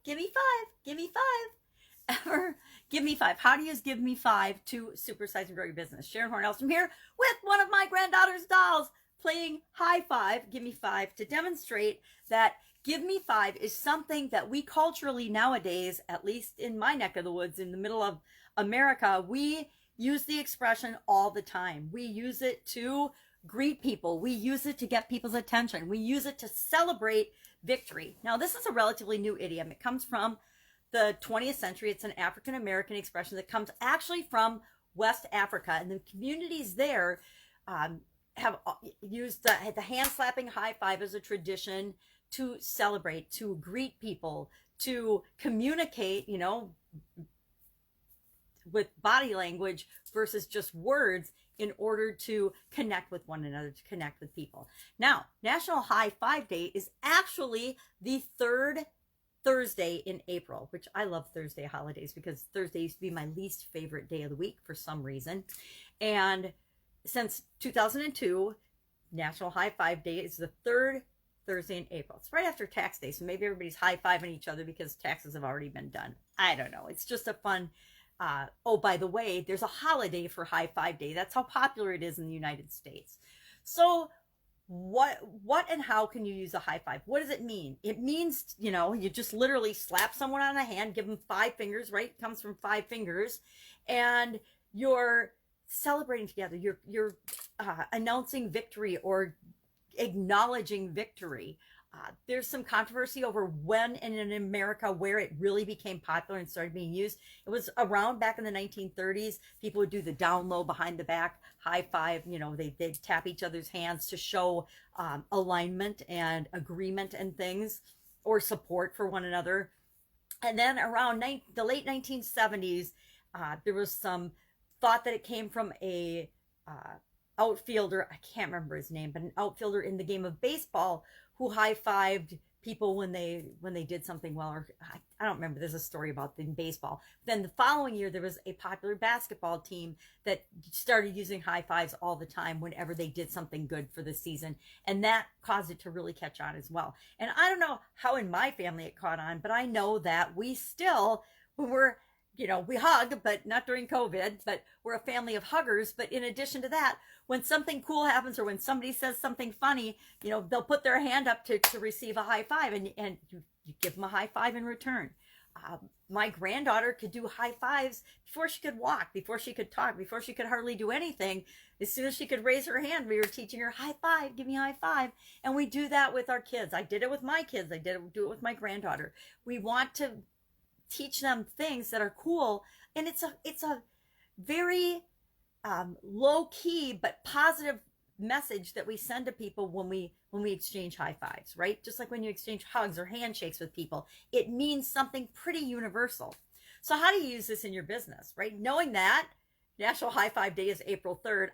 Give me five. Give me five. Ever give me five. How do you use give me five to supersize and grow your business? Sharon Horne-Ellstrom here with one of my granddaughter's dolls playing high five, give me five, to demonstrate that give me five is something that we culturally nowadays, at least in my neck of the woods, in the middle of America, we use the expression all the time. We use it to greet people. We use it to get people's attention. We use it to celebrate victory. Now, this is a relatively new idiom. It comes from the 20th century. It's an African American expression that comes actually from West Africa, and the communities there have used the hand slapping high five as a tradition to celebrate, to greet people, to communicate, with body language versus just words in order to connect with one another, to connect with people. Now, National High Five Day is actually the third Thursday in April, which I love Thursday holidays because Thursday used to be my least favorite day of the week for some reason. And since 2002, National High Five Day is the third Thursday in April. It's right after tax day, so maybe everybody's high-fiving each other because taxes have already been done. I don't know. It's just a fun... oh, by the way, there's a holiday for High Five Day. That's how popular it is in the United States. So what and how can you use a high five? What does it mean? It means, you just literally slap someone on the hand, give them 5 fingers, right? It comes from 5 fingers, and you're celebrating together. You're announcing victory or acknowledging victory. There's some controversy over when and in America where it really became popular and started being used. It was around back in the 1930s. People would do the down low behind the back high five. They'd tap each other's hands to show alignment and agreement and things, or support for one another. And then around the late 1970s, there was some thought that it came from a outfielder. I can't remember his name, but an outfielder in the game of baseball who high-fived people when they did something well, or I don't remember. There's a story about in baseball. Then the following year, there was a popular basketball team that started using high fives all the time whenever they did something good for the season, and that caused it to really catch on as well. And I don't know how in my family it caught on, but I know that we still, when we're we hug, but not during COVID, but we're a family of huggers. But in addition to that, when something cool happens or when somebody says something funny, they'll put their hand up to receive a high five, and you give them a high five in return. My granddaughter could do high fives before she could walk, before she could talk, before she could hardly do anything. As soon as she could raise her hand, we were teaching her high five, give me a high five. And we do that with our kids. I did it with my kids. I do it with my granddaughter. We want to teach them things that are cool, and it's a very low key but positive message that we send to people when we exchange high fives, right? Just like when you exchange hugs or handshakes with people, it means something pretty universal. So how do you use this in your business, right? Knowing that National High Five Day is April 3rd,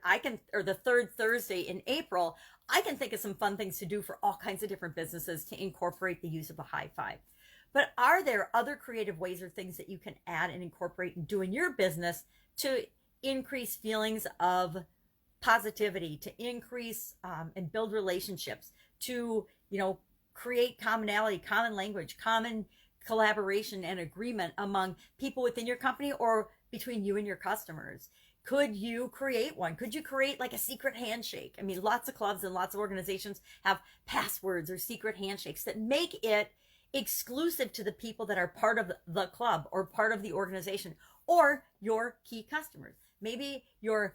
or the third Thursday in April, I can think of some fun things to do for all kinds of different businesses to incorporate the use of a high five. But are there other creative ways or things that you can add and incorporate and do in your business to increase feelings of positivity, to increase and build relationships, to, create commonality, common language, common collaboration and agreement among people within your company or between you and your customers? Could you create one? Could you create like a secret handshake? I mean, lots of clubs and lots of organizations have passwords or secret handshakes that make it exclusive to the people that are part of the club or part of the organization or your key customers. Maybe you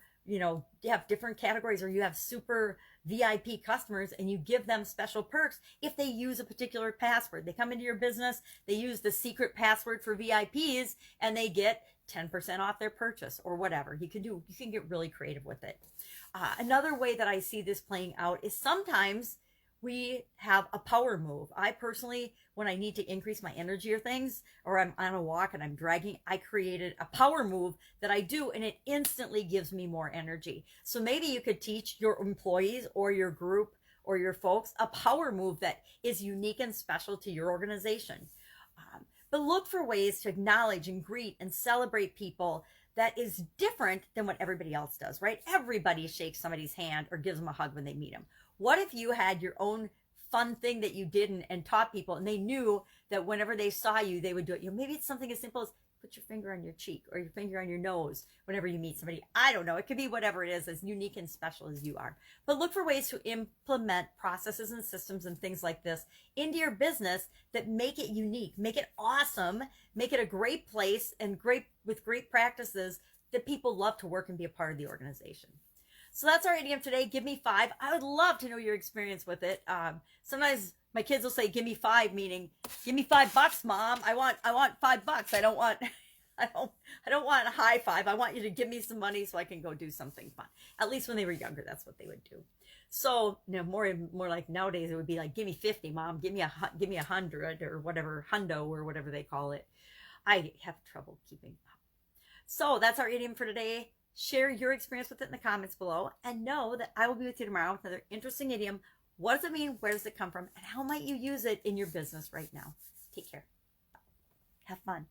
have different categories, or you have super VIP customers and you give them special perks if they use a particular password. They come into your business, they use the secret password for VIPs, and they get 10% off their purchase or whatever. You can get really creative with it. Another way that I see this playing out is sometimes we have a power move. I personally, when I need to increase my energy or things, or I'm on a walk and I'm dragging, I created a power move that I do, and it instantly gives me more energy. So maybe you could teach your employees or your group or your folks a power move that is unique and special to your organization. But look for ways to acknowledge and greet and celebrate people that is different than what everybody else does, right? Everybody shakes somebody's hand or gives them a hug when they meet them. What if you had your own fun thing that you did and taught people, and they knew that whenever they saw you, they would do it. You know, maybe it's something as simple as put your finger on your cheek or your finger on your nose whenever you meet somebody. I don't know. It could be whatever it is, as unique and special as you are. But look for ways to implement processes and systems and things like this into your business that make it unique, make it awesome, make it a great place and with great practices that people love to work and be a part of the organization. So that's our idiom today. Give me 5. I would love to know your experience with it. Sometimes my kids will say, "Give me 5," meaning, "Give me $5, Mom. I want $5. I don't want a high five. I want you to give me some money so I can go do something fun." At least when they were younger, that's what they would do. So, you know, more like nowadays, it would be like, "Give me 50, Mom. Give me 100 or whatever, hundo or whatever they call it." I have trouble keeping up. So that's our idiom for today. Share your experience with it in the comments below, and know that I will be with you tomorrow with another interesting idiom. What does it mean? Where does it come from? And how might you use it in your business right now? Take care. Have fun.